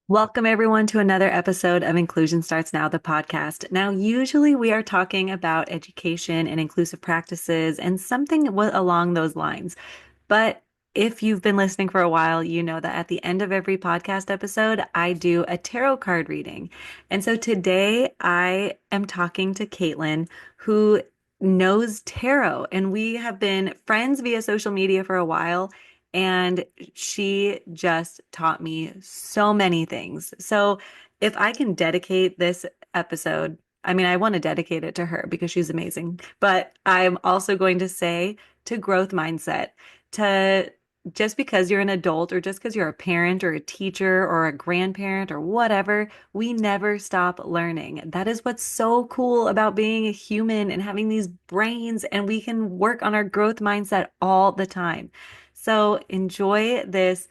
Welcome, everyone, to another episode of Inclusion Starts Now, the podcast. Now, usually we are talking about education and inclusive practices and something along those lines. But if you've been listening for a while, you know that at the end of every podcast episode, I do a tarot card reading. And so today I am talking to Caitlin, who knows tarot, and we have been friends via social media for a while. And she just taught me so many things. So if I can dedicate this episode, I mean, I want to dedicate it to her because she's amazing. But I'm also going to say to growth mindset, to just because you're an adult or just because you're a parent or a teacher or a grandparent or whatever, we never stop learning. That is what's so cool about being a human and having these brains, and we can work on our growth mindset all the time. So enjoy this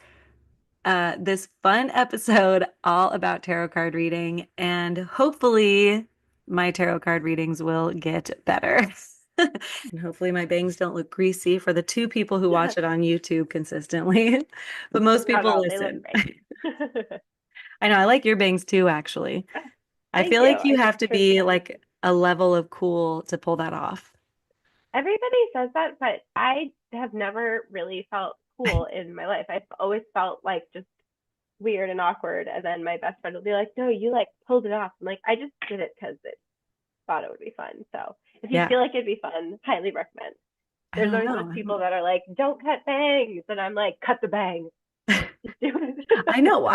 fun episode all about tarot card reading, and hopefully my tarot card readings will get better. And hopefully my bangs don't look greasy for the two people who watch it on YouTube consistently. But most Not at people all. They look listen. great. I know I like your bangs too, actually. I Thank feel you. like I you think have it's to really be fun. like a level of cool to pull that off. Everybody says that, but I have never really felt cool in my life. I've always felt like just weird and awkward. And then my best friend will be like, "No, you like pulled it off." I'm like, "I just did it because it thought it would be fun." So if you Yeah. feel like it'd be fun, highly recommend. I There's don't always those know. people that are like, "Don't cut bangs," and I'm like, "Cut the bangs. Just do I it." know.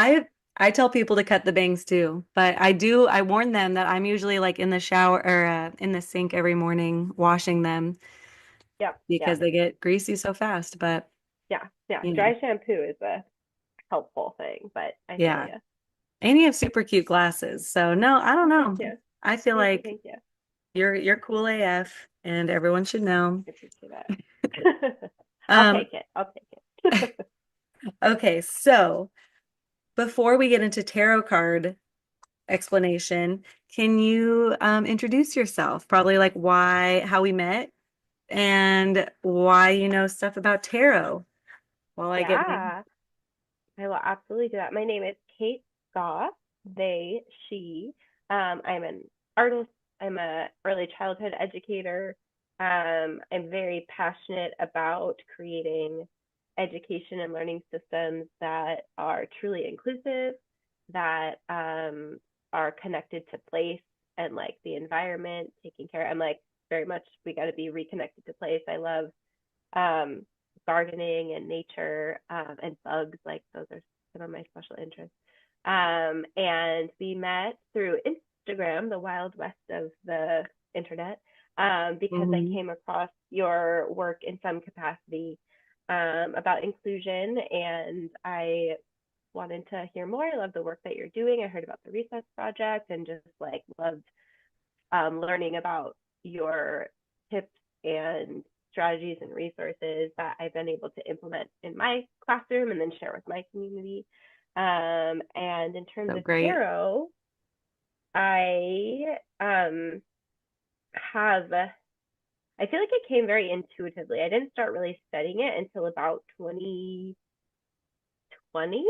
I tell people to cut the bangs too, but I warn them that I'm usually like in the shower or in the sink every morning washing them Yep. Yeah. because they get greasy so fast. But, Yeah. Yeah. you know, Dry shampoo is a helpful thing, but I feel yeah. you. And you have super cute glasses. So no, I don't Oh, thank know. you. I feel Thank you. like Thank you. you're cool AF and everyone should know. I appreciate that. I'll Um, take it. I'll take it. okay, so before we get into tarot card explanation, can you introduce yourself? Probably like why, how we met and why you know stuff about tarot while I get my. Yeah, I will absolutely do that. My name is Kate Goff. They, she. I'm an artist. I'm a early childhood educator. I'm very passionate about creating education and learning systems that are truly inclusive, that are connected to place and like the environment, taking care. I'm like very much we got to be reconnected to place. I love um, gardening and nature and bugs. Like those are some of my special interests. And we met through Instagram, the wild west of the internet, because I Mhm. came across your work in some capacity about inclusion, and I wanted to hear more. I love the work that you're doing. I heard about the Recess Project and just like loved learning about your tips and strategies and resources that I've been able to implement in my classroom and then share with my community. And in terms So of great. tarot, I have, I feel like it came very intuitively. I didn't start really studying it until about 2020,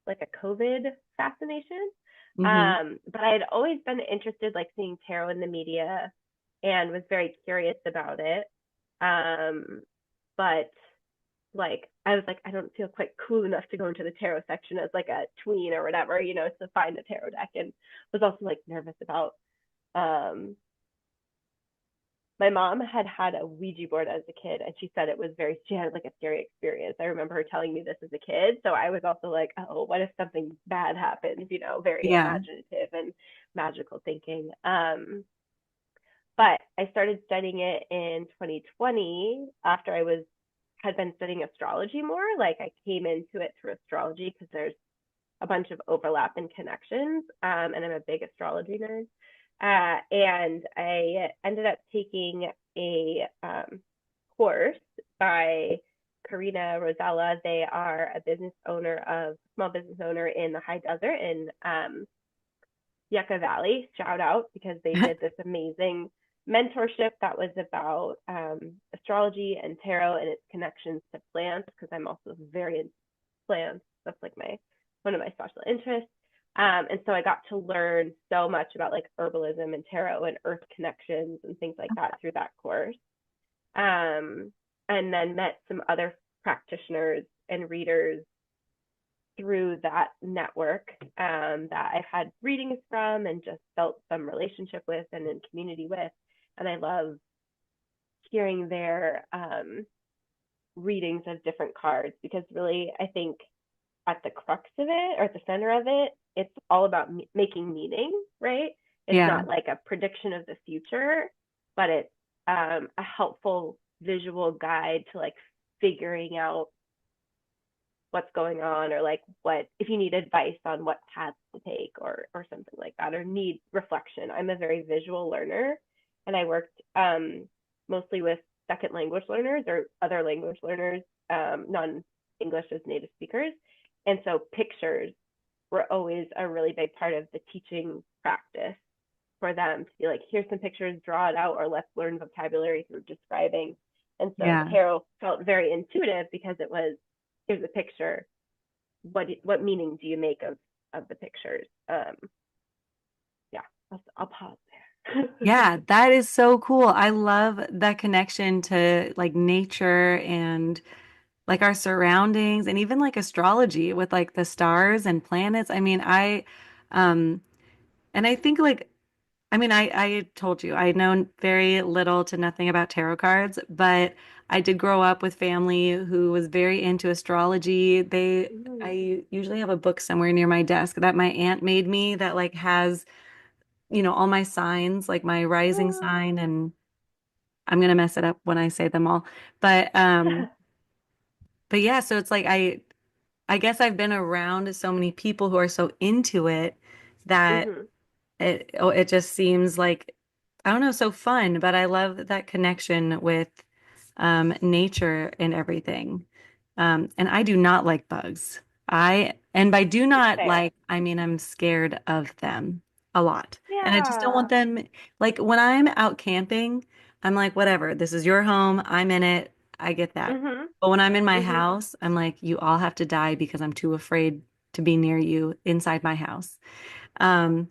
like a COVID fascination. Hmm. But I had always been interested, like seeing tarot in the media, and was very curious about it. Um, but like I was like, I don't feel quite cool enough to go into the tarot section as like a tween or whatever, to find a tarot deck, and was also like nervous about um my mom had had a Ouija board as a kid, and she said it was she had like a scary experience. I remember her telling me this as a kid. So I was also like, oh, what if something bad happens? Very Yeah. imaginative and magical thinking. But I started studying it in 2020 after had been studying astrology more. Like I came into it through astrology because there's a bunch of overlap and connections. And I'm a big astrology nerd. And I ended up taking a course by Karina Rosella. They are small business owner in the high desert in Yucca Valley. Shout out because they did this amazing mentorship that was about astrology and tarot and its connections to plants because I'm also very into plants. That's like my one of my special interests. And so I got to learn so much about like herbalism and tarot and earth connections and things like that through that course. Um, and then met some other practitioners and readers through that network that I've had readings from and just felt some relationship with and in community with. And I love hearing their readings of different cards because really, I think at the crux of it or at the center of it, it's all about making meaning, right? It's Yeah. not like a prediction of the future, but it's a helpful visual guide to like figuring out what's going on or like what if you need advice on what paths to take or something like that or need reflection. I'm a very visual learner and I worked mostly with second language learners or other language learners, non-English as native speakers. And so pictures were always a really big part of the teaching practice for them to be like, here's some pictures, draw it out, or let's learn vocabulary through describing. And so Yeah. tarot felt very intuitive because it was, here's a picture. What meaning do you make of the pictures? Yeah, I'll pause there. Yeah, that is so cool. I love that connection to like nature and like our surroundings and even like astrology with like the stars and planets. I mean, um and I think like I told you I know very little to nothing about tarot cards, but I did grow up with family who was very into astrology. Mm-hmm. I usually have a book somewhere near my desk that my aunt made me that like has, all my signs, like my rising sign, and I'm gonna mess it up when I say them all. But but yeah, so it's like I guess I've been around so many people who are so into it that Mm-hmm. it just seems like I don't know, so fun, but I love that connection with nature and everything. And I do not like bugs. And by do not Fair. like, I mean I'm scared of them a lot. And I just don't want Yeah. them like when I'm out camping, I'm like, whatever, this is your home, I'm in it. I get that. Mm-hmm. But when I'm in my Mm-hmm. house, I'm like, you all have to die because I'm too afraid to be near you inside my house. Um,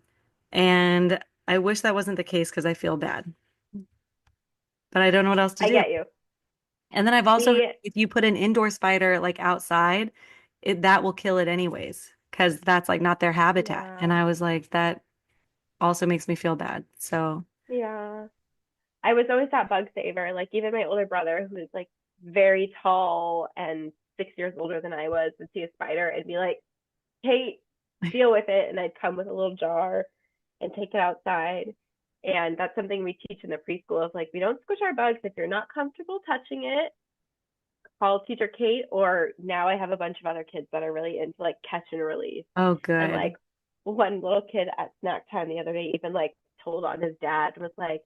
and I wish that wasn't the case because I feel bad, but I don't know what else to I do. get you. And then I've also heard We if you put an indoor spider like outside, that will kill it anyways because that's like not their habitat. And Yeah. I was like, that also makes me feel bad. So, Yeah. I was always that bug saver. Like even my older brother, who's like very tall and 6 years older than I was, would see a spider and be like, "Hey, deal with it." And I'd come with a little jar and take it outside. And that's something we teach in the preschool of like, we don't squish our bugs if you're not comfortable touching it. Call teacher Kate, or now I have a bunch of other kids that are really into like catch and release. oh, And like good. one little kid at snack time the other day even like told on his dad, was like,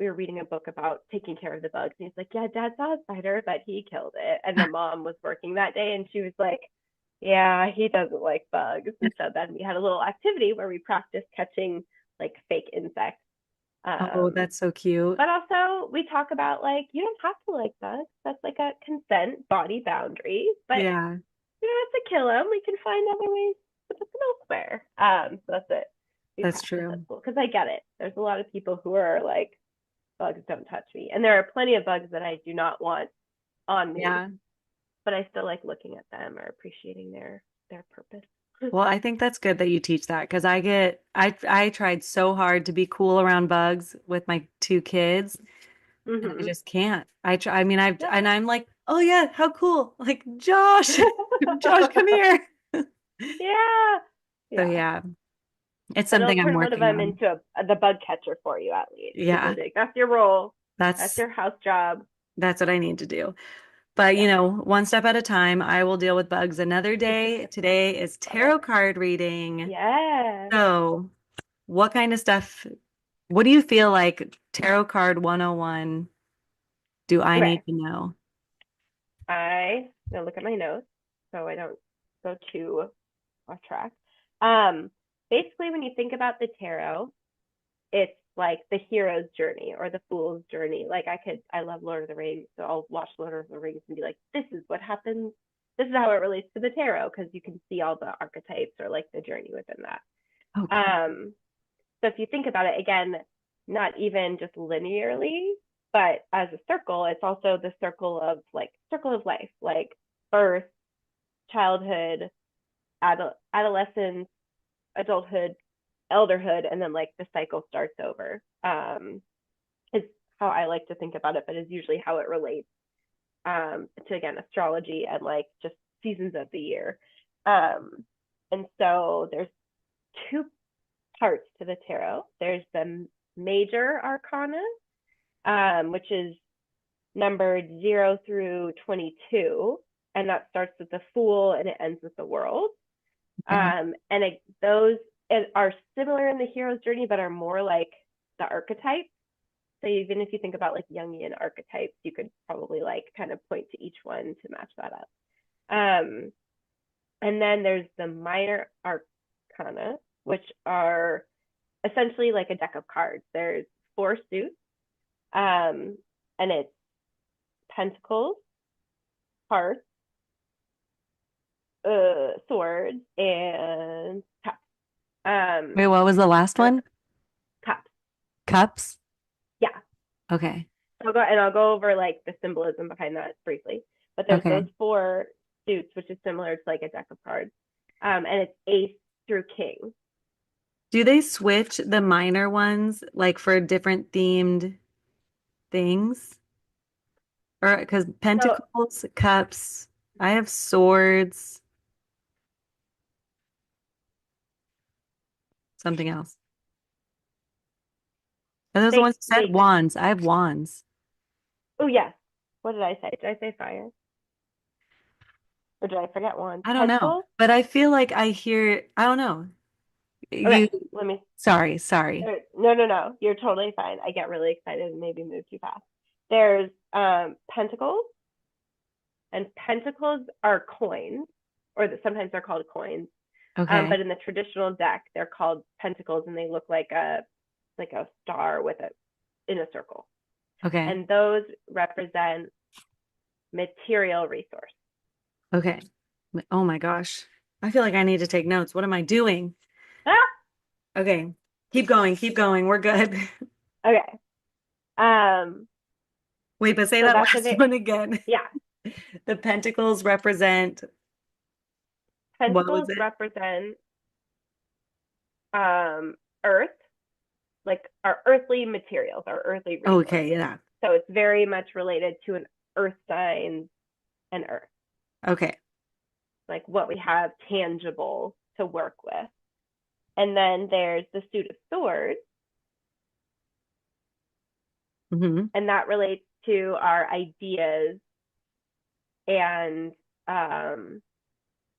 we were reading a book about taking care of the bugs. And he's like, yeah, dad saw a spider, but he killed it. And the mom was working that day and she was like, yeah, he doesn't like bugs. And so then we had a little activity where we practiced catching like fake insects. Oh, Um, that's so cute. but also we talk about like, you don't have to like bugs. That's like a consent body boundary. But Yeah, you don't have to kill them. We can find other ways to put them elsewhere. So that's it. We that's practice at true. school because I get it. There's a lot of people who are like, bugs don't touch me, and there are plenty of bugs that I do not want on me, Yeah. but I still like looking at them or appreciating their purpose. Well, I think that's good that you teach that because I tried so hard to be cool around bugs with my two kids. And I Mm-hmm. just can't. I mean, Yep. I'm like, oh yeah, how cool. Like, Josh, Josh, come here. Yeah. So Yeah. yeah, it's But it'll something I'm turn one of working them on. into the bug catcher for you at least. Because Yeah, like, that's your role. That's that's your house job. that's what I need to do. But Yeah. one step at a time, I will deal with bugs another day. Today is Love it. tarot card reading. Yeah. So, what kind of stuff, what do you feel like tarot card 101 do I need Okay. to know? I gonna look at my notes so I don't go too off track. Um, Basically, when you think about the tarot, it's like the hero's journey or the fool's journey. Like I love Lord of the Rings, so I'll watch Lord of the Rings and be like, this is what happens. This is how it relates to the tarot because you can see all the archetypes or like the journey within that. Oh, cool. Um, so if you think about it again, not even just linearly, but as a circle, it's also the circle of life, like birth, childhood, adolescence, adulthood, elderhood, and then like the cycle starts over. Is how I like to think about it, but is usually how it relates to again astrology and like just seasons of the year. Um, and so there's two parts to the tarot. There's the major arcana, which is numbered 0 through 22, and that starts with the Fool and it ends with the World. Okay. Those are similar in the hero's journey, but are more like the archetype. So even if you think about like Jungian archetypes, you could probably like kind of point to each one to match that up. Um, and then there's the minor arcana, which are essentially like a deck of cards. There's four suits, and it's pentacles, hearts, swords, and cups. Wait, Um, what was the last one? cups. Cups? Yeah. Okay. I'll go over like the symbolism behind that briefly. But there's those Okay. four suits, which is similar to like a deck of cards. And it's ace through king. Do they switch the minor ones like for different themed things? Or because So pentacles, cups, I have swords, something else. Are those the they ones you said? they Wands. I have wands. oh yes. What did I say? Did I say fire? Or did I forget one? I don't know. Pentacles? But I feel like I hear, I don't know. Okay, You, let me sorry. no. You're totally fine. I get really excited and maybe move too fast. There's pentacles, and pentacles are coins, or sometimes they're called coins. Okay. But in the traditional deck, they're called pentacles, and they look like a star with a in a circle. Okay. And those represent material resource. Okay. Oh my gosh. I feel like I need to take notes. What am I doing? Ah, Okay. Keep going. Keep going. We're good. okay. Um, Wait, but say so that that's a last bit. one again. Yeah. The pentacles represent, what was Pentacles it? represent earth, like our earthly materials, our earthly Okay, resources. yeah. So it's very much related to an earth sign and earth, Okay. like what we have tangible to work with. And then there's the suit of swords, Hmm. and that relates to our ideas and um,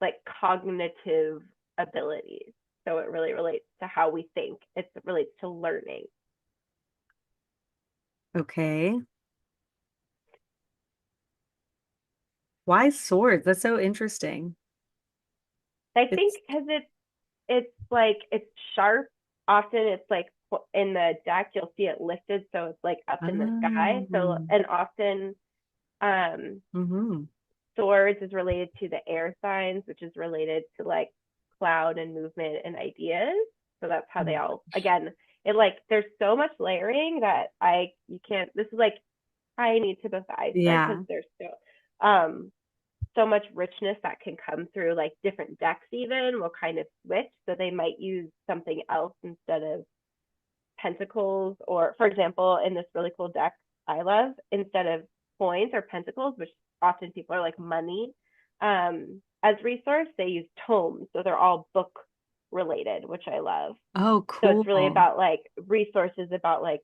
like cognitive abilities. So it really relates to how we think. It relates to learning. Okay. Why swords? That's so interesting. I think It's, because it's like it's sharp. Often it's like in the deck you'll see it lifted, so it's like up in the sky. So oh, and often um, hmm. swords is related to the air signs, which is related to like cloud and movement and ideas. So that's how they all again. It like there's so much layering that I you can't. This is like I need to decipher because Yeah. there's um so much richness that can come through like different decks even will kind of switch, so they might use something else instead of pentacles, or for example in this really cool deck I love, instead of coins or pentacles, which often people are like money as resource, they use tomes, so they're all book related, which I love. Oh, So it's really cool. about like resources, about like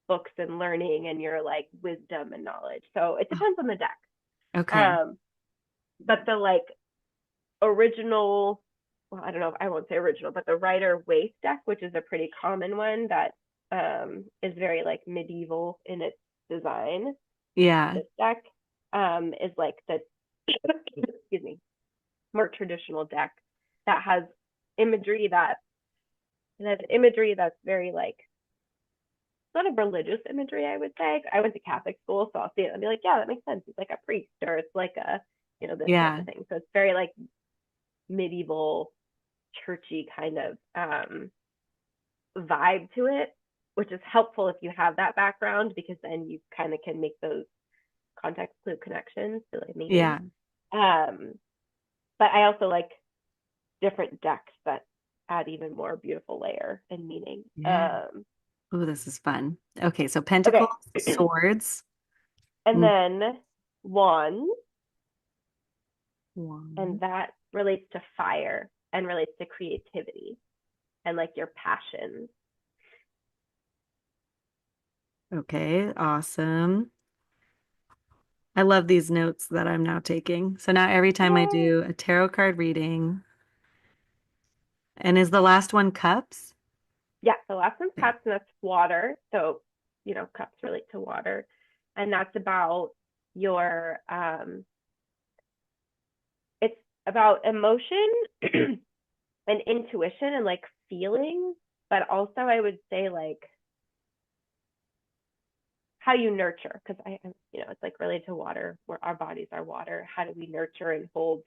books and learning and your like wisdom and knowledge, so it depends on the deck. Okay. um but the like original, well, I don't know, I won't say original, but the Rider Waite deck, which is a pretty common one that is very like medieval in its design. Yeah. This deck is like the excuse me, more traditional deck that has imagery that that's very like sort of religious imagery, I would say. I went to Catholic school, so I'll see it and be like, yeah, that makes sense. It's like a priest, or it's like a, this type Yeah. of thing. So it's very like medieval churchy kind of vibe to it, which is helpful if you have that background because then you kind of can make those context clue connections to like meaning. Yeah. Um, but I also like different decks that add even more beautiful layer and meaning. Yeah. Oh, this is fun. Okay, so Okay. pentacles, swords, And mm, then wands, and wand. that relates to fire and relates to creativity and like your passions. Okay, awesome. I love these notes that I'm now taking. So now every time I Yay! do a tarot card reading, and is the last one cups? Yeah, the last one's Okay. cups, and that's water. So, cups relate to water. And that's about your it's about emotion and intuition and like feeling, but also I would say like how you nurture, because it's like related to water, where our bodies are water. How do we nurture and fill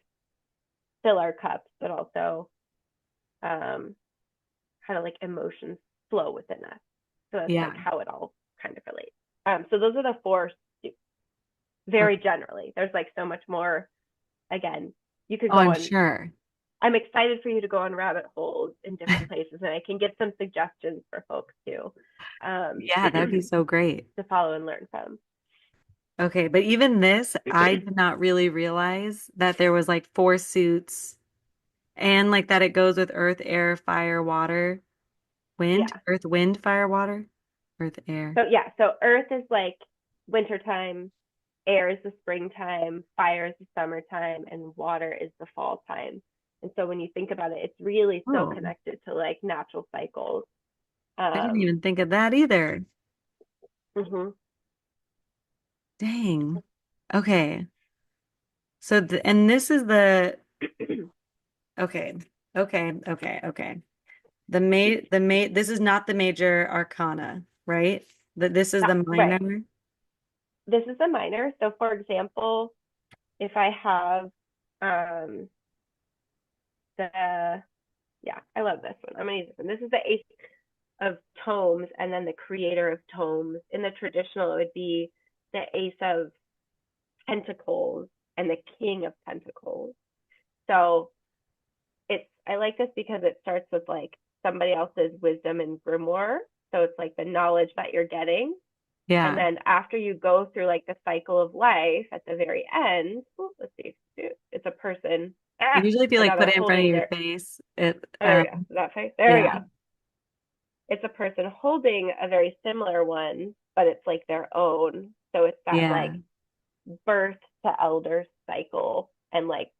our cups, but also um, how do like emotions flow within us? So that's like Yeah. how it all kind of relates. So those are the four very Okay. generally. There's like so much more. Again, you could Oh, go I'm on. sure. I'm excited for you to go on rabbit holes in different places, and I can get some suggestions for folks too, Yeah, that would be to so great. follow and learn from. Okay, but even this, I did not really realize that there was like four suits and like that it goes with earth, air, fire, water, wind, Yeah. earth, wind, fire, water, earth, air. So yeah. So Earth is like wintertime, air is the springtime, fire is the summertime, and water is the fall time. And so when you think about it, it's really so Oh, connected to like natural cycles. I didn't Um, even think of that either. mhm. Dang. Okay. So and this is the okay. Okay. The this is not the major arcana, right? That this is the Right. minor. This is a minor. So for example, if I have um the yeah, I love this one. I'm gonna use this one. This is the Ace of Tomes, and then the Creator of Tomes. In the traditional, it would be the Ace of Pentacles and the King of Pentacles. So I like this because it starts with like somebody else's wisdom and grimoire. So it's like the knowledge that you're getting. And Yeah. then after you go through like the cycle of life at the very end, let's see, it's a person. Usually if you I like got put it it in front of holding your their. face, it Oh, there we go. Is that face? There we yeah. go. It's a person holding a very similar one, but it's like their own. So it's that like Yeah. birth to elder cycle and like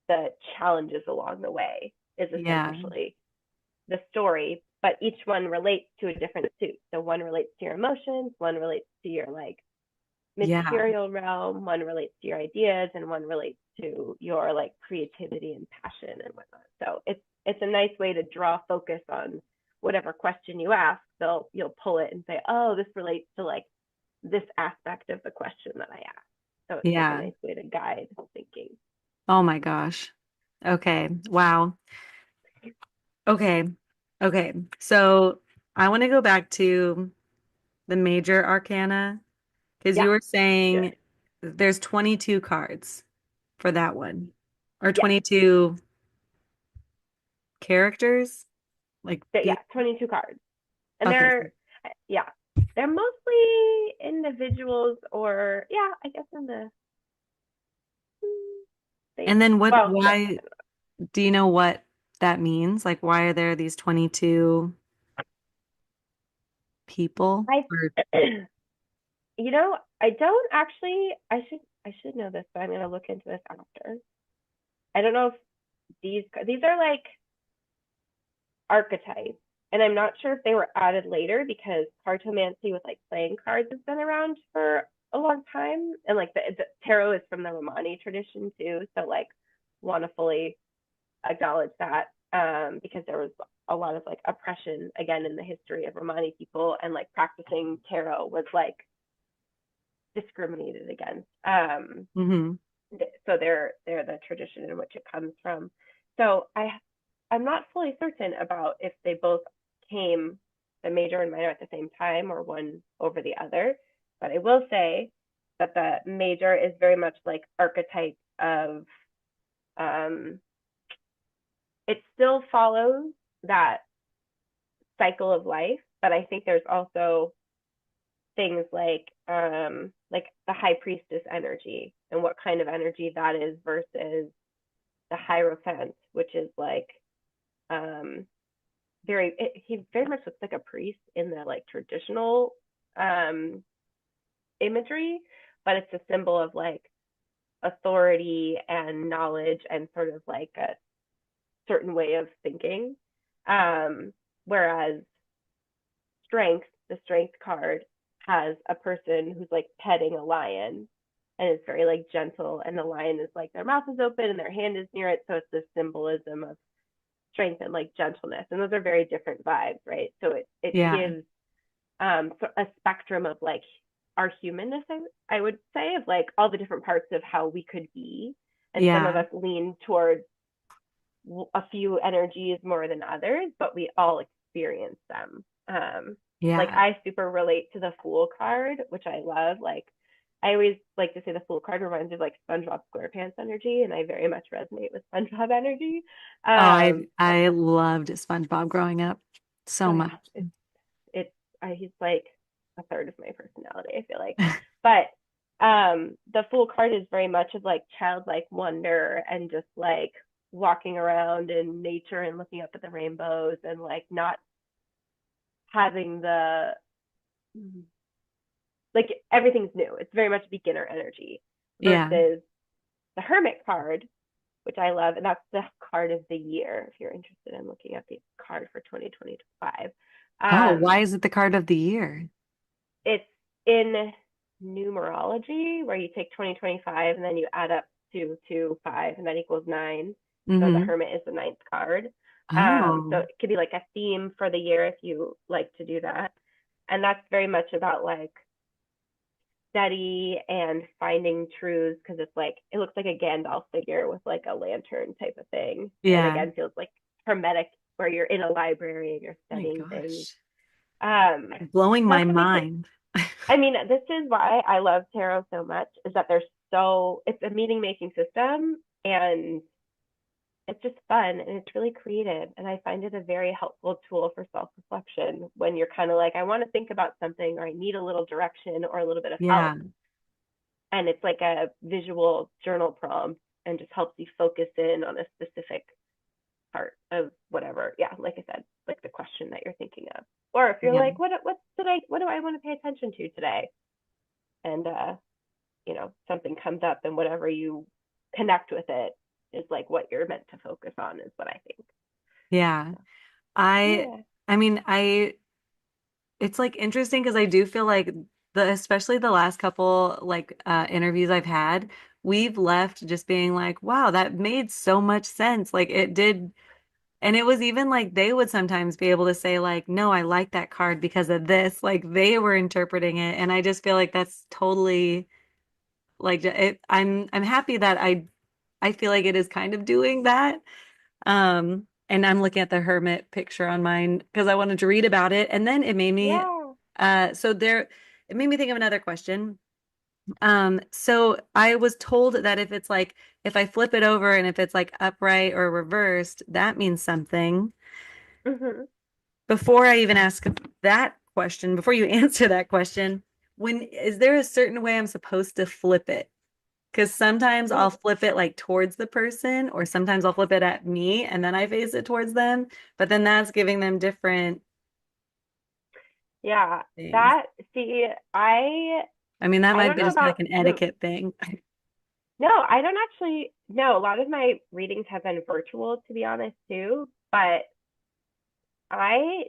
the challenges along the way is Yeah. essentially the story, but each one relates to a different suit. So one relates to your emotions, one relates to your like Yeah. material realm, one relates to your ideas, and one relates to your like creativity and passion and whatnot. So it's a nice way to draw focus on whatever question you ask. You'll pull it and say, oh, this relates to like this aspect of the question that I asked. So it's like a Yeah. nice way to guide thinking. Oh my gosh. Okay. Wow. Okay. Okay. So I want to go back to the major arcana because Yeah, you were do it. saying there's 22 cards for that one or Yeah, 22 characters like yeah, people. 22 cards. And Okay. yeah, they're mostly individuals or, yeah, I guess in the, they, And then well, no, why do you know what that means? Like, why are there these 22 people? I, Or, I don't actually, I should know this, but I'm going to look into this after. I don't know if these are like archetypes. And I'm not sure if they were added later because cartomancy with like playing cards has been around for a long time. And like the tarot is from the Romani tradition too. So like want to fully acknowledge that because there was a lot of like oppression again in the history of Romani people and like practicing tarot was like discriminated against. mhm. So they're the tradition in which it comes from. So I'm not fully certain about if they both came, the major and minor, at the same time or one over the other. But I will say that the major is very much like archetype of um, it still follows that cycle of life, but I think there's also things like the high priestess energy and what kind of energy that is versus the hierophant, which is like um he very much looks like a priest in the like traditional um imagery, but it's a symbol of like authority and knowledge and sort of like a certain way of thinking. Whereas strength, the strength card, has a person who's like petting a lion and it's very like gentle, and the lion is like their mouth is open and their hand is near it, so it's this symbolism of strength and like gentleness, and those are very different vibes, right? So it Yeah. gives a spectrum of like our humanness, I would say, of like all the different parts of how we could be, and some of Yeah. us lean towards a few energies more than others, but we all experience them. Like Yeah. I super relate to the Fool card, which I love. Like I always like to say the Fool card reminds me of like SpongeBob SquarePants energy, and I very much resonate with SpongeBob energy. Oh, Um, I loved SpongeBob growing up so oh much. yeah, it's he's like a third of my personality, I feel like. But the Fool card is very much of like childlike wonder and just like walking around in nature and looking up at the rainbows and like not having the like everything's new. It's very much beginner energy Yeah. versus the Hermit card, which I love, and that's the card of the year if you're interested in looking at the card for 2025. Oh, why Um, is it the card of the year? it's in numerology where you take 2025 and then you add up to 5 and that equals 9. So the Mm-hmm. Hermit is the ninth card. So Oh, it could be like a theme for the year if you like to do that. And that's very much about like study and finding truths, because it's like it looks like a Gandalf figure with like a lantern type of thing. And yeah. again, feels like hermetic where you're in a library and you're Oh my studying things. gosh. Um, Blowing my not to make it mind. I mean, this is why I love tarot so much, is that there's so it's a meaning making system, and it's just fun and it's really creative, and I find it a very helpful tool for self-reflection when you're kind of like I want to think about something or I need a little direction or a little bit of help, Yeah. and it's like a visual journal prompt and just helps you focus in on a specific part of whatever, yeah, like I said, like the question that you're thinking of, or if you're Yeah. like what do I want to pay attention to today, and something comes up and whatever you connect with it is like what you're meant to focus on, is what I think. Yeah. So, I yeah. I mean, it's like interesting because I do feel like especially the last couple like interviews I've had, we've left just being like, wow, that made so much sense. Like it did. And it was even like they would sometimes be able to say like, no, I like that card because of this. Like they were interpreting it. And I just feel like that's totally like I'm happy that I feel like it is kind of doing that. And I'm looking at the hermit picture on mine because I wanted to read about it. And then it made me Yeah. so there it made me think of another question. So I was told that if I flip it over and if it's like upright or reversed, that means something. Hmm. Before I even ask that question, before you answer that question, is there a certain way I'm supposed to flip it? Because sometimes I'll Ooh. flip it like towards the person, or sometimes I'll flip it at me and then I face it towards them. But then that's giving them different Yeah. things. That see, I I mean, that I might don't be know just about like an the etiquette thing. no, I don't actually no, a lot of my readings have been virtual to be honest too, but I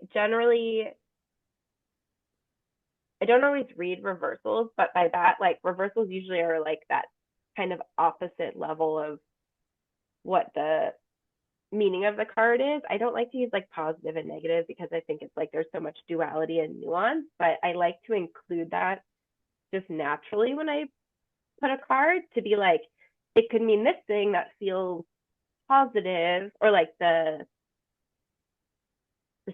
don't always read reversals, but by that, like reversals usually are like that kind of opposite level of what the meaning of the card is. I don't like to use like positive and negative because I think it's like there's so much duality and nuance, but I like to include that just naturally when I put a card to be like, it could mean this thing that feels positive, or like the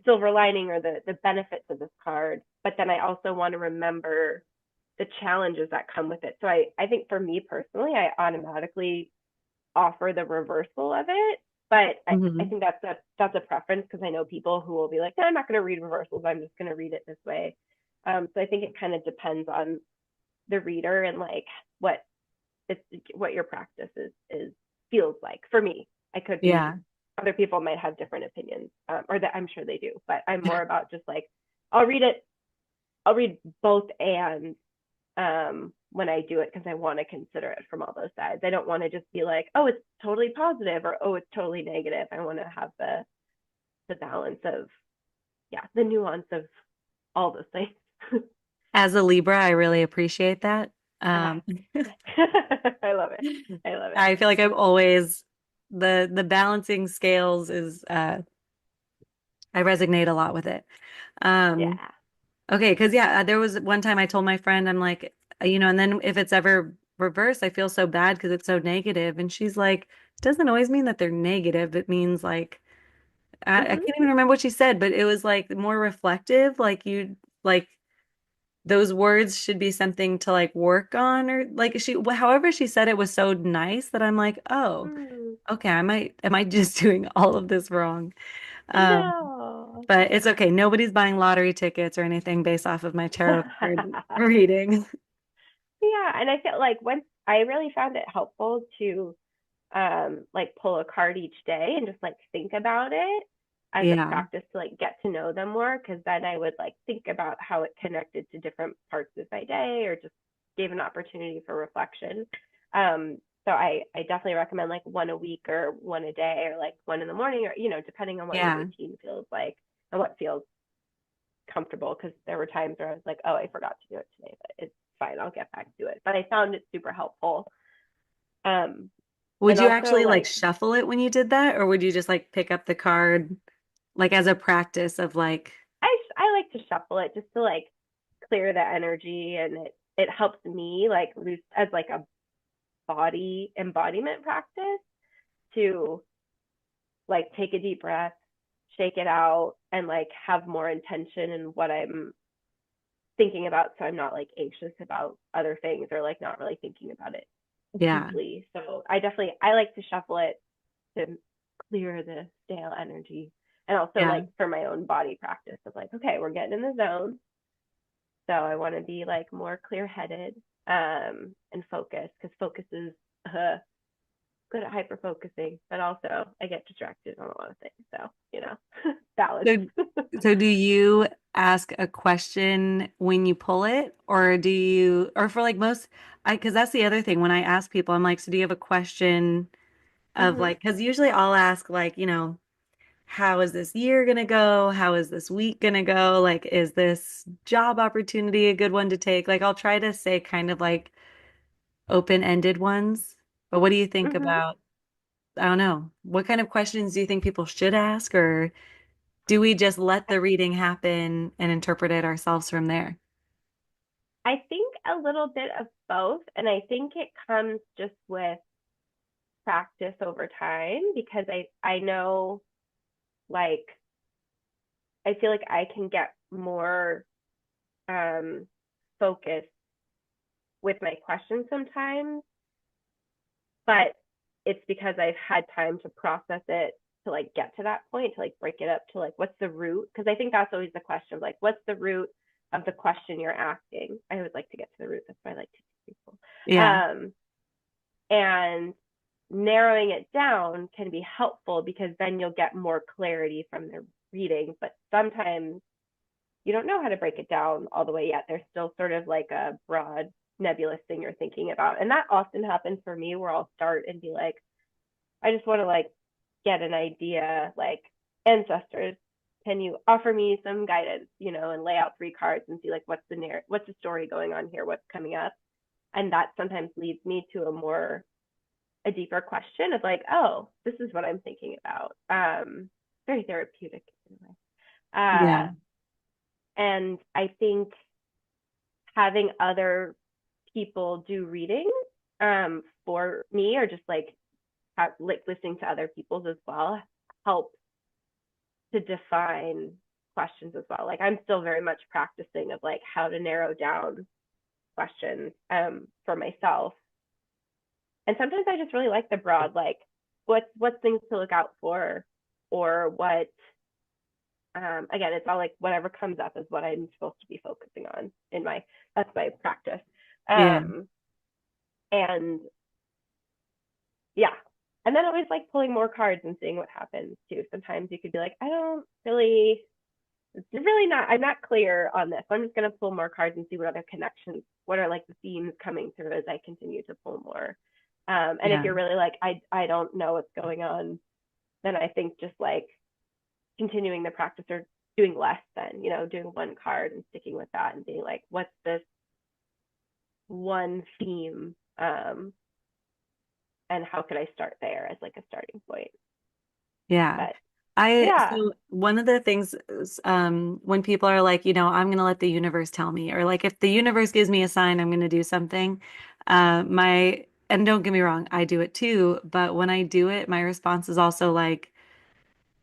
silver lining or the benefits of this card, but then I also want to remember the challenges that come with it. So I think for me personally, I automatically offer the reversal of it. But I Hmm. think that's a preference because I know people who will be like, no, I'm not going to read reversals. I'm just going to read it this way. So I think it kind of depends on the reader and like what it's what your practice is feels like. For me, I could be Yeah. other people might have different opinions, or that I'm sure they do. But I'm more about just like I'll read it. I'll read both and when I do it because I want to consider it from all those sides. I don't want to just be like, oh, it's totally positive or oh, it's totally negative. I want to have the balance of the nuance of all those things. As a Libra, I really appreciate that. Ah, Um, I love it. I love it. I feel like I'm always the balancing scales is I resonate a lot with it. Um, Yeah. okay, because yeah, there was one time I told my friend, I'm like, and then if it's ever reversed, I feel so bad because it's so negative. And she's like, it doesn't always mean that they're negative. It means like I Mhm. can't even remember what she said, but it was like more reflective, like you like those words should be something to like work on or like however she said it was so nice that I'm like, oh, Mm. okay, am I just doing all of this wrong? Um, No. but it's okay. Nobody's buying lottery tickets or anything based off of my tarot card reading. Yeah, and I feel like once I really found it helpful to like pull a card each day and just like think about it as a Yeah. practice to like get to know them more because then I would like think about how it connected to different parts of my day or just gave an opportunity for reflection. So I definitely recommend like one a week or one a day or like one in the morning or depending on what your Yeah. routine feels like and what feels comfortable because there were times where I was like, oh, I forgot to do it today, but it's fine. I'll get back to it. But I found it super helpful. Um, Would and you also actually like like shuffle it when you did that, or would you just like pick up the card like as a practice of like, I like to shuffle it just to like clear the energy and it helps me like loose as like a body embodiment practice to like take a deep breath, shake it out and like have more intention in what I'm thinking about so I'm not like anxious about other things or like not really thinking about it yeah, deeply. So I like to shuffle it to clear the stale energy and also yeah, like for my own body practice of like okay we're getting in the zone so I want to be like more clear headed and focused because focus is good at hyper focusing but also I get distracted on a lot of things so balance. So, so do you ask a question when you pull it, or or for like most, because that's the other thing when I ask people, I'm like, so do you have a question of Mhm. like, because usually I'll ask like, how is this year gonna go? How is this week gonna go? Like, is this job opportunity a good one to take? Like, I'll try to say kind of like open-ended ones. But what do you think Mhm. about, I don't know, what kind of questions do you think people should ask, or do we just let the reading happen and interpret it ourselves from there? I think a little bit of both and I think it comes just with practice over time because I know like I feel like I can get more um focused with my questions sometimes, but it's because I've had time to process it to like get to that point, to like break it up to like what's the root? Because I think that's always the question of like what's the root of the question you're asking. I would like to get to the root. That's why I like to teach people. Yeah. Um, and narrowing it down can be helpful because then you'll get more clarity from the reading. But sometimes you don't know how to break it down all the way yet. There's still sort of like a broad nebulous thing you're thinking about. And that often happens for me where I'll start and be like, I just want to like get an idea, like ancestors, can you offer me some guidance, and lay out three cards and see like what's the story going on here, what's coming up. And that sometimes leads me to a deeper question of like, oh, this is what I'm thinking about. Very therapeutic in a way. Yeah. And I think having other people do readings for me or just like listening to other people's as well helps to define. questions as well. Like I'm still very much practicing of like how to narrow down questions for myself. And sometimes I just really like the broad, like what's things to look out for, or what. Again, it's all like whatever comes up is what I'm supposed to be focusing on in my that's my practice. Yeah. Um, and yeah, and then always like pulling more cards and seeing what happens too. Sometimes you could be like, I don't really, it's really not, I'm not clear on this. So I'm just gonna pull more cards and see what other connections, what are like the themes coming through as I continue to pull more. And if Yeah. you're really like, I don't know what's going on, then I think just like continuing the practice or doing less than, doing one card and sticking with that and being like, what's this one theme? And how could I start there as like a starting point? Yeah. But yeah. So one of the things is, when people are like, I'm going to let the universe tell me, or like if the universe gives me a sign, I'm going to do something. And don't get me wrong, I do it too. But when I do it, my response is also like,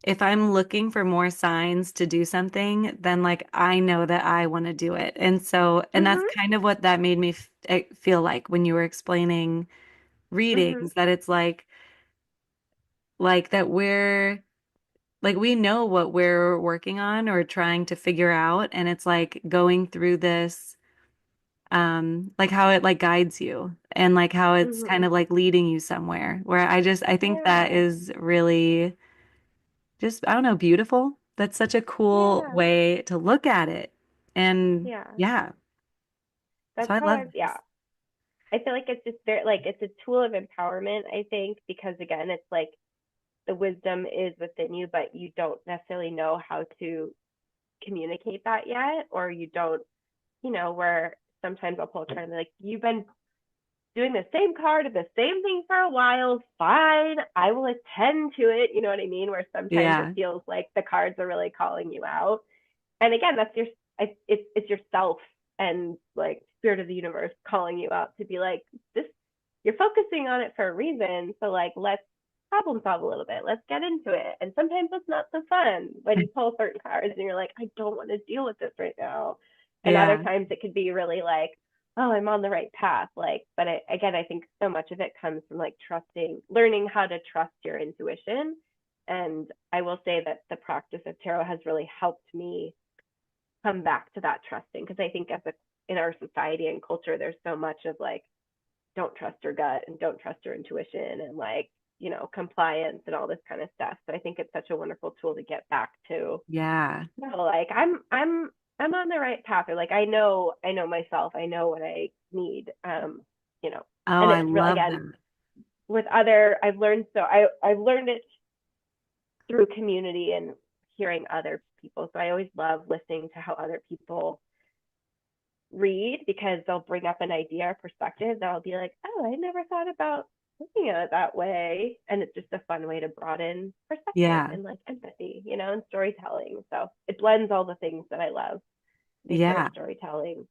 if I'm looking for more signs to do something, then like I know that I want to do it. And that's Mhm. kind of what that made me feel like when you were explaining Mhm. readings, that it's like that we know what we're working on or trying to figure out, and it's like going through this, like how it like guides you and like how it's kind Mhm. of like leading you somewhere, where I think that Yeah. is really just, I don't know, beautiful. That's such a cool Yeah. way to look at it. And Yeah. yeah, so That's I how love yeah. this. I feel like it's just very like it's a tool of empowerment, I think, because again, it's like the wisdom is within you, but you don't necessarily know how to communicate that yet, or you don't, where sometimes I'll pull a card and be like, you've been doing the same card of the same thing for a while. Fine, I will attend to it. You know what I mean? Where sometimes it Yeah. feels like the cards are really calling you out. And again, that's it's yourself and like spirit of the universe calling you out to be like this. You're focusing on it for a reason. So like let's problem solve a little bit. Let's get into it. And sometimes it's not so fun when you pull certain cards and you're like, I don't want to deal with this right now. And other Yeah. times it could be really like, oh, I'm on the right path. Like, but again, I think so much of it comes from like trusting, learning how to trust your intuition. And I will say that the practice of tarot has really helped me come back to that trusting, because I think in our society and culture, there's so much of like, don't trust your gut and don't trust your intuition and like, compliance and all this kind of stuff. So I think it's such a wonderful tool to get back to, Yeah. no, like I'm on the right path, or like I know myself, I know what I need. You know, Oh, and I it's real love again that. with other I've learned so I've learned it through community and hearing other people. So I always love listening to how other people read, because they'll bring up an idea or perspective that I'll be like, oh, I never thought about looking at it that way. And it's just a fun way to broaden perspective Yeah. and like empathy, and storytelling. So it blends all the things that I love, nature, Yeah. storytelling.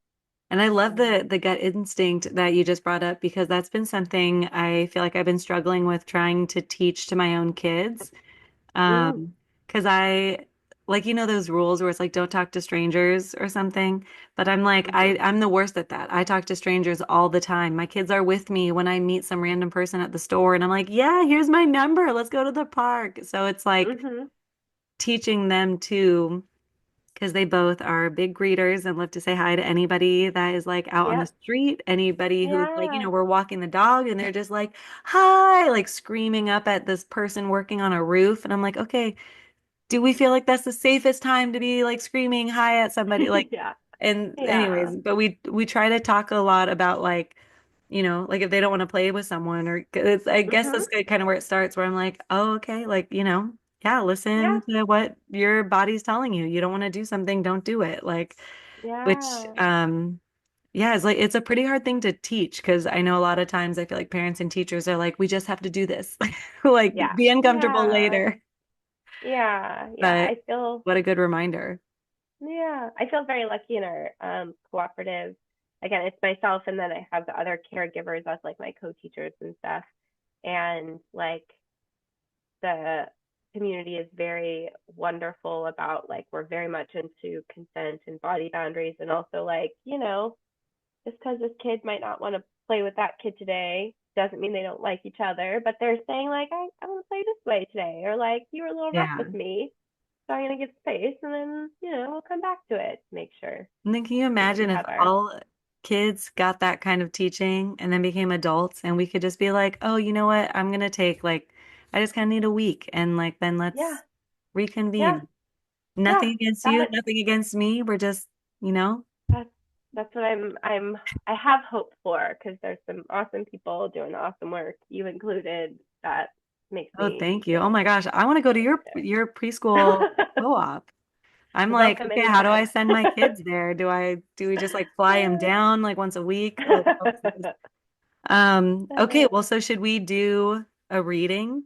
And I love Um, the gut instinct that you just brought up, because that's been something I feel like I've been struggling with trying to teach to my own kids. mm, Because I like, those rules where it's like don't talk to strangers or something. But I'm like, mm-hmm, I'm the worst at that. I talk to strangers all the time. My kids are with me when I meet some random person at the store, and I'm like, yeah, here's my number. Let's go to the park. So it's like mm-hmm, teaching them too, because they both are big greeters and love to say hi to anybody that is like out on the yep, street, anybody who's like, yeah, we're walking the dog and they're just like, hi, like screaming up at this person working on a roof. And I'm like, okay, do we feel like that's the safest time to be like screaming hi at somebody? Like, yeah, and yeah, anyways, but we try to talk a lot about like, like if they don't want to play with someone, or I guess mm-hmm, that's kind of where it starts, where I'm like, oh, okay, like, yeah, yeah, listen to what your body's telling you. You don't want to do something, don't do it. Like, which, yeah, yeah, it's like it's a pretty hard thing to teach, because I know a lot of times I feel like parents and teachers are like, we just have to do this. Like, yeah, be uncomfortable yeah, later. yeah. But I feel what a good reminder. Yeah, I feel very lucky in our cooperative. Again, it's myself, and then I have the other caregivers as like my co-teachers and stuff. And like the community is very wonderful about like we're very much into consent and body boundaries, and also like, just because this kid might not want to play with that kid today doesn't mean they don't like each other, but they're saying like I want to play this way today, or like you were a little rough Yeah. with me, so I'm gonna give space, and then we'll come back to it to make sure And then can you we're imagine if together. all kids got that kind of teaching and then became adults and we could just be like, oh, you know what? I'm gonna take like, I just kind of need a week and like then Yeah, let's yeah, reconvene. yeah. Nothing against you, That nothing against me. We're just, you know, that's that's what I have hope for, because there's some awesome people doing awesome work, you included. That makes oh, me thank you. Oh my gosh, I want to go to feel your preschool good. co-op. I'm You're like, welcome okay, how do I anytime. send my kids there? Do we just like fly them down like once a week? Like, what's this? Okay, well, so should we do a reading?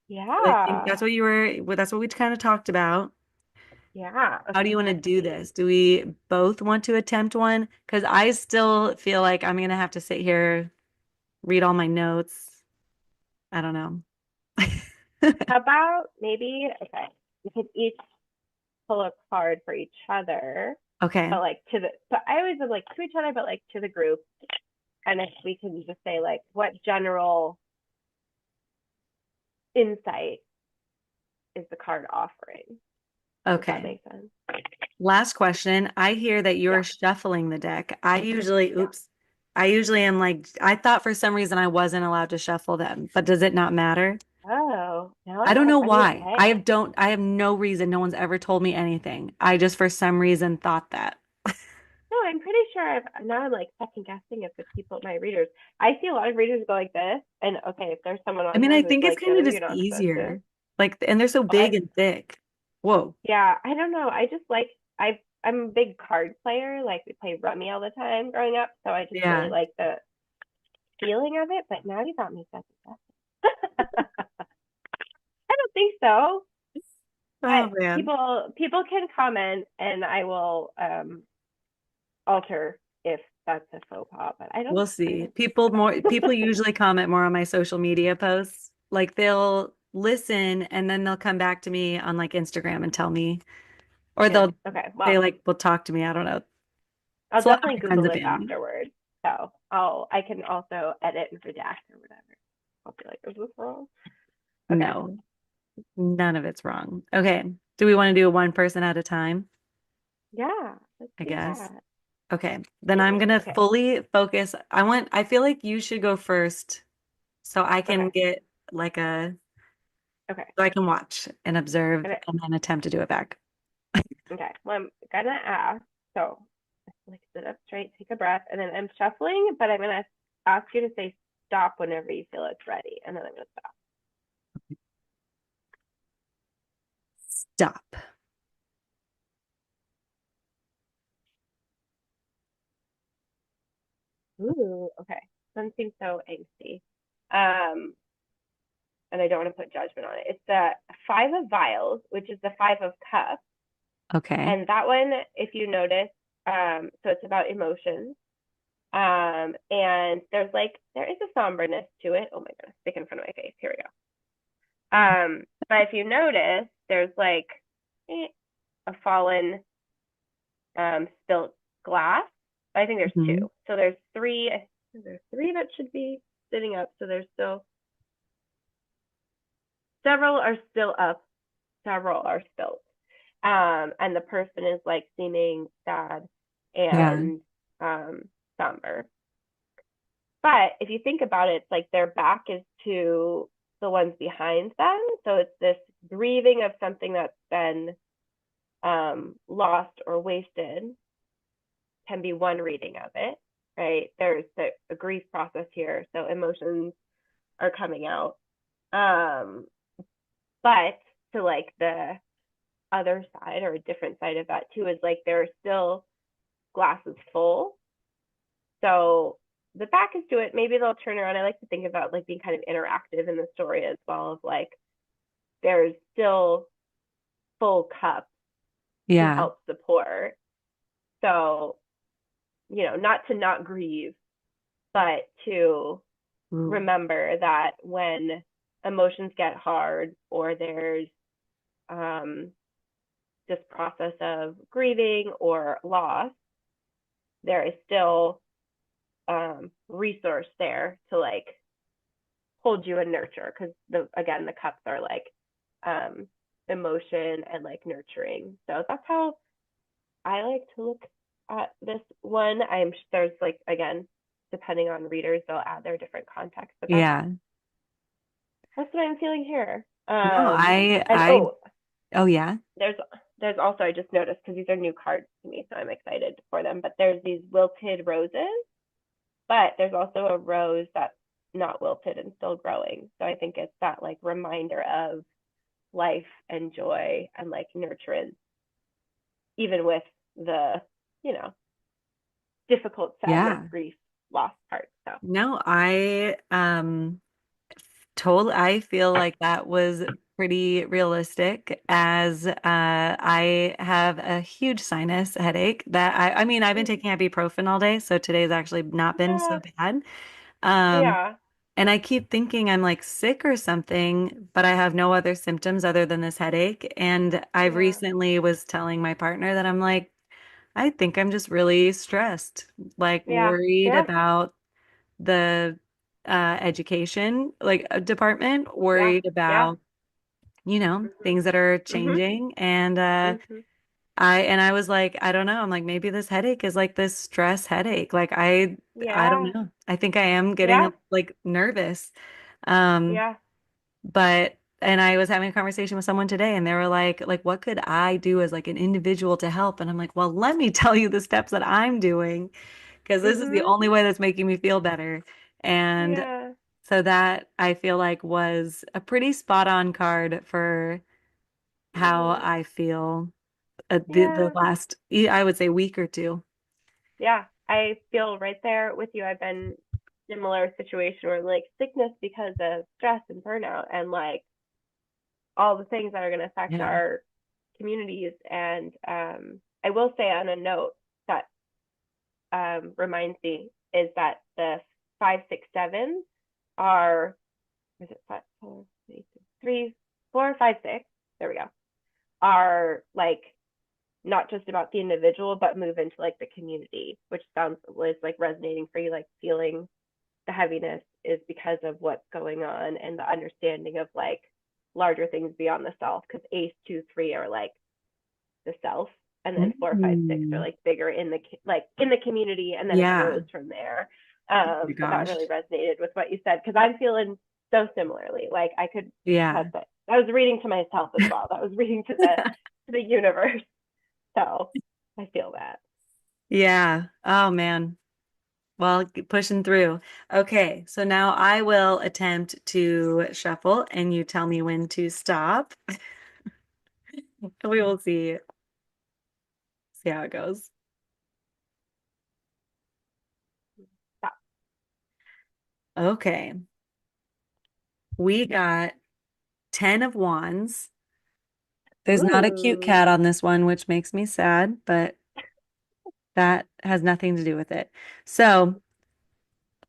I think Yeah, that's what we kind of talked about. yeah. How do Okay, you want to let's do see. this? Do we both want to attempt one? Because I still feel like I'm gonna have to sit here, read all my notes. I don't know. How about maybe, okay, we could each pull a card for each other, Okay. but like but I always am like to each other, but like to the group. And if we can just say like what general insight is the card offering, if that Okay. makes sense. Last question. I hear that you're Yeah, shuffling the deck. yeah. I usually am like, I thought for some reason I wasn't allowed to shuffle them, but does it not matter? Oh, now I don't know I mean, why. hey, I have no reason. No one's ever told me anything. I just for some reason thought that. no, I'm pretty sure now I'm like second guessing if the people, my readers, I see a lot of readers go like this, and okay, if there's someone I on mean, here I who's think it's like the kind of other, you're just not supposed to. easier. Like, and they're so But big and thick. Whoa. yeah, I don't know. I just like I'm a big card player. Like we play Rummy all the time growing up, so I just really Yeah. like the feeling of it. But now you got me second guessing. I don't think so. But Oh man. people can comment, and I will alter if that's a faux pas. But We'll I see. don't think so. People usually comment more on my social media posts. Like they'll listen and then they'll come back to me on like Instagram and tell me, or Yeah. they'll Okay. they Well, like will talk to me. I don't know. I'll It's a lot of definitely my friends Google and this family. afterwards. So I can also edit and redact or whatever. I'll be like, is this wrong? Okay. No, none of it's wrong. Okay. Do we want to do a one person at a time? Yeah. Let's I do guess. that. Okay. Then I'm gonna Okay. fully focus. I feel like you should go first so I Okay. can get like a, Okay. so I can watch and observe Okay. and then attempt to do it back. Okay. Well, I'm gonna ask. So, like, sit up straight, take a breath, and then I'm shuffling, but I'm gonna ask you to say stop whenever you feel it's ready, and then I'm gonna stop. Stop. Ooh. Okay. Doesn't seem so angsty. Um, and I don't want to put judgment on it. It's the Five of Vials, which is the Five of Cups, Okay. and that one, if you notice, so it's about emotions. And there is a somberness to it. Oh my goodness, stick in front of my face. Here we go. But if you notice, there's like a fallen spilt glass. I think there's Mhm. two. So there's three. There's three that should be sitting up. So there's still several are still up. Several are spilt. And the person is like seeming sad Yeah. and somber. But if you think about it, it's like their back is to the ones behind them. So it's this grieving of something that's been lost or wasted, can be one reading of it, right? There's a grief process here. So emotions are coming out. Um, but to like the other side or a different side of that too is like there are still glasses full. So the back is to it. Maybe they'll turn around. I like to think about like being kind of interactive in the story as well, of like there's still full cup to Yeah. help support. So, not to not grieve, but to Ooh. remember that when emotions get hard or there's um, this process of grieving or loss, there is still resource there to like hold you and nurture because the cups are like um, emotion and like nurturing. So that's how I like to look at this one. There's like again, depending on readers, they'll add their different context, but Yeah. that's what I'm feeling here. No, And oh yeah. there's there's also I just noticed because these are new cards to me, so I'm excited for them. But there's these wilted roses, but there's also a rose that's not wilted and still growing. So I think it's that like reminder of life and joy and like nurturance, even with the you know difficult sadness, Yeah. grief, loss part. So No, I feel like that was pretty realistic as I have a huge sinus headache that I mean I've been taking ibuprofen all day, so today's actually not been so yeah, bad. Um yeah, and I keep thinking I'm like sick or something, but I have no other symptoms other than this headache. And I yeah, recently was telling my partner that I'm like, I think I'm just really stressed, like yeah, worried yeah, about the education department, yeah, worried yeah. about, Mhm, things that are mhm, changing. And mhm. I was like, I don't know. I'm like, maybe this headache is like this stress headache. Like I don't Yeah, know. I think I am yeah, getting like nervous. Um, yeah. but and I was having a conversation with someone today and they were like what could I do as like an individual to help? And I'm like, well, let me tell you the steps that I'm doing because this is the Mhm. only way that's making me feel better. And Yeah. so that I feel like was a pretty spot on card for how Mhm. I feel the Yeah. last, I would say, week or two. Yeah. I feel right there with you. I've been similar situation where like sickness because of stress and burnout and like all the things that are going to affect Yeah. our communities. And I will say on a note that reminds me is that the 5, 6, 7 are is it 5, 4, 3, 4, 5, 6? There we go. Are like not just about the individual, but move into like the community, which sounds was like resonating for you, like feeling the heaviness is because of what's going on and the understanding of like larger things beyond the self. Because Ace 2, 3 are like the self, and then 4, 5, 6 are Mm. like bigger in the like in the community, and then it Yeah. grows from there. Oh my But that really gosh. resonated with what you said because I'm feeling so similarly. Like I could, Yeah. that's it. I was reading to myself as well. That was reading to the universe. So I feel that. Yeah. Oh man. Well, pushing through. Okay, so now I will attempt to shuffle and you tell me when to stop. We will see how it goes. Stop. Okay. We got 10 of wands. There's not a cute cat Ooh. on this one, which makes me sad, but that has nothing to do with it. So,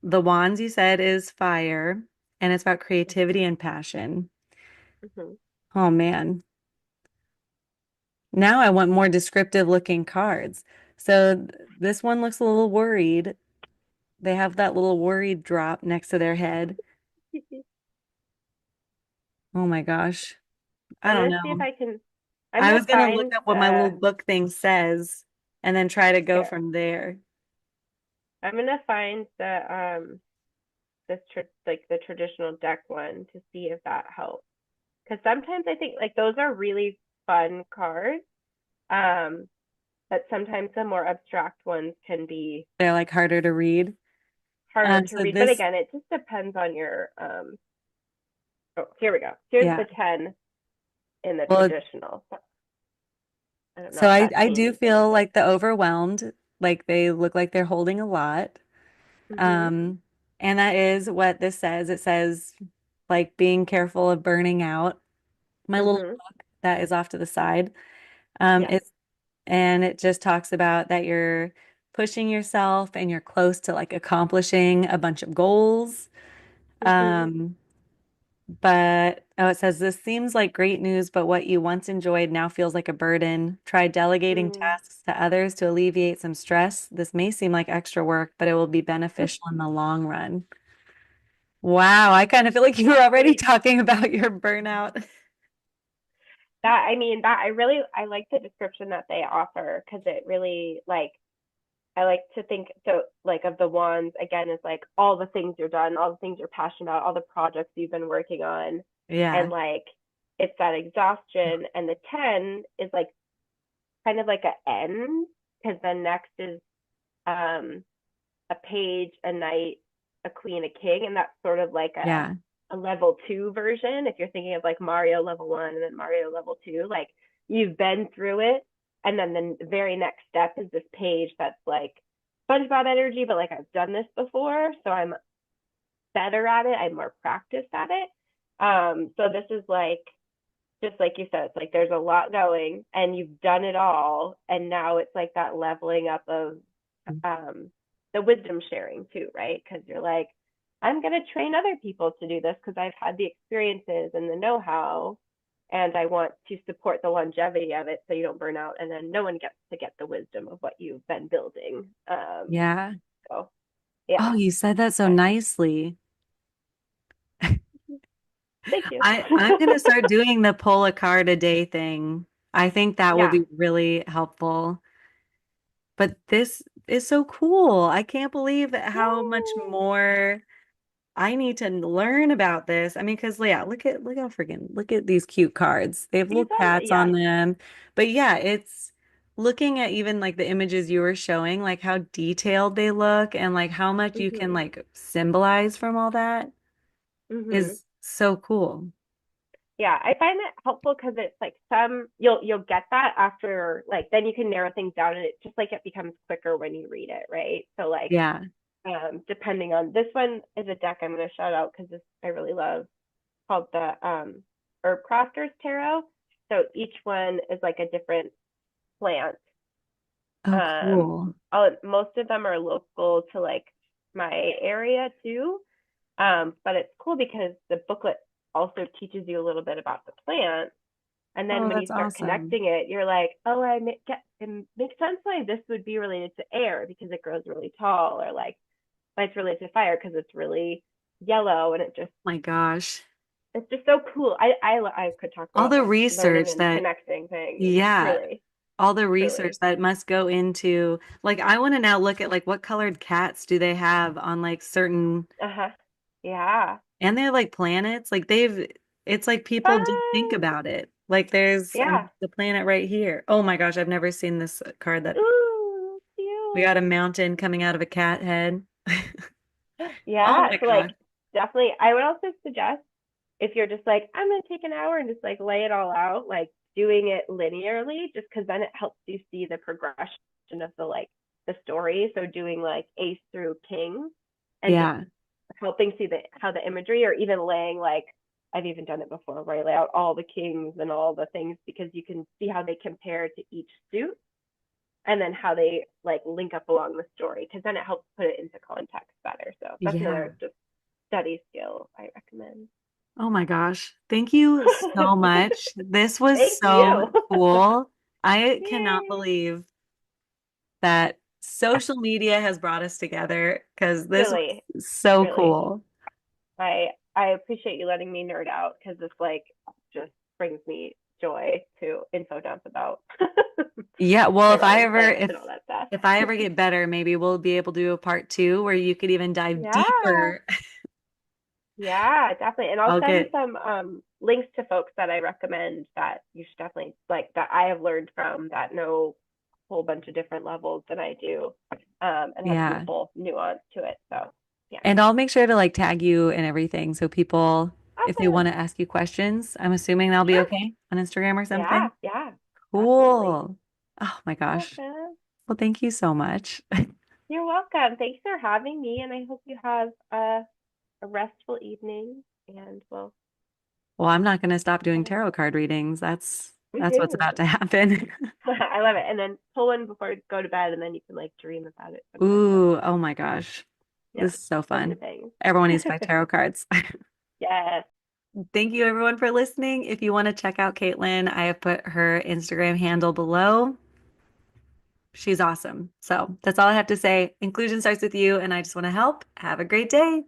the wands you said is fire, and it's about creativity and passion. Mm-hmm. Oh man. Now I want more descriptive looking cards. So this one looks a little worried. They have that little worried drop next to their head. Oh my gosh. I I'm don't gonna see if know. I can. I'm I gonna was gonna look find up what my little the book thing says and then try to go here. from there. I'm gonna find like the traditional deck one to see if that helps. Because sometimes I think like those are really fun cards. Um, but sometimes the more abstract ones can be They're like harder to read. harder to So read. But this, again, it just depends on your oh, here we go. Here's yeah. the 10 in the Well, traditional. I don't know so if I that I do changes feel anything. like the overwhelmed, like they look like they're holding a lot. Mhm. Um, and that is what this says. It says like being careful of burning out. My little Mhm. book that is off to the side. Yes. It's and it just talks about that you're pushing yourself and you're close to like accomplishing a bunch of goals. Mhm. Um, But oh, it says this seems like great news, but what you once enjoyed now feels like a burden. Try delegating Mm. tasks to others to alleviate some stress. This may seem like extra work, but it will be beneficial in the long run. Wow, I kind of feel like you were already Great. talking about your burnout. That I mean that I like the description that they offer because it really like I like to think so like of the wands again is like all the things you're done, all the things you're passionate about, all the projects you've been working on, Yeah, and like it's that exhaustion. And the 10 is like kind of like a end because then next is um a page, a knight, a queen, a king, and that's sort of like yeah, a level two version. If you're thinking of like Mario level one and then Mario level two, like you've been through it, and then the very next step is this page that's like SpongeBob energy, but like I've done this before, so I'm better at it. I'm more practiced at it. So this is like just like you said, it's like there's a lot going and you've done it all, and now it's like that leveling up of um, the wisdom sharing too, right? Because you're like, I'm going to train other people to do this because I've had the experiences and the know how, and I want to support the longevity of it so you don't burn out, and then no one gets to get the wisdom of what you've been building. yeah. So, Oh, yeah. you said that so I, nicely. Thank you. I'm gonna start doing the pull a card a day thing. I think that will Yeah. be really helpful. But this is so cool. I can't believe how much Yay. more I need to learn about this. I mean, because yeah, look how freaking look at these cute cards. They have little These are, cats on yeah. them. But yeah, it's looking at even like the images you were showing, like how detailed they look and like how much you can Mhm. like symbolize from all that Mhm. is so cool. Yeah, I find it helpful because it's like some you'll get that after like then you can narrow things down and it just like it becomes quicker when you read it, right? So like Yeah. depending on this one is a deck I'm going to shout out because this I really love called the Herb Crafters Tarot. So each one is like a different plant. Oh, Um, cool. most of them are local to like my area too. But it's cool because the booklet also teaches you a little bit about the plant. And then Oh, when you that's start awesome. connecting it, you're like, oh, it makes sense why this would be related to air because it grows really tall, or like why it's related to fire because it's really yellow, and My gosh. it's just so cool. I could talk All about the like learning research and that, connecting things. yeah, Truly, all the research truly. that must go into, like, I want to now look at like what colored cats do they have on like certain, Uh-huh. Yeah. and they're like planets. Like it's like people do think Fun. about it. Like there's Yeah. the planet right here. Oh my gosh, I've never seen this card that Ooh, we got a cute. mountain coming out of a cat head. Oh Yeah. my So gosh. like definitely I would also suggest if you're just like, I'm gonna take an hour and just like lay it all out, like doing it linearly, just because then it helps you see the progression of the story. So doing like ace through king and just Yeah. helping see the how the imagery, or even laying like I've even done it before where I lay out all the kings and all the things because you can see how they compare to each suit and then how they like link up along the story because then it helps put it into context better. So that's Yeah. another just study skill I recommend. Oh my gosh. Thank you so much. This was Thank so you. cool. I cannot Yay. believe that social media has brought us together because this Really, was so really. cool. I appreciate you letting me nerd out because this like just brings me joy to info dump about Yeah, well, tarot and plants and all that stuff. if I ever get better, maybe we'll be able to do a part two where you could even dive Yeah. deeper. Yeah, definitely. And I'll I'll send get, some links to folks that I recommend that you should definitely like that I have learned from that know a whole bunch of different levels than I do, and have some yeah. cool nuance to it. So yeah. And I'll make sure to like tag you and everything so people, if they want Awesome. to ask you questions, I'm assuming that'll be Sure. okay on Instagram or Yeah, something. yeah. Absolutely. Cool. Oh my gosh. Awesome. Well, thank you so much. You're welcome. Thanks for having me, and I hope you have a restful evening. And well, Well, I'm not going to stop doing have a tarot card readings. That's what's about to happen. I love it. And then pull one before you go to bed, and then you can like dream about it sometimes. Ooh, oh my gosh. Yeah, This is so those are fun. things. Everyone needs to buy tarot cards. Yes. Thank you everyone for listening. If you want to check out Caitlin, I have put her Instagram handle below. She's awesome. So that's all I have to say. Inclusion starts with you, and I just want to help. Have a great day.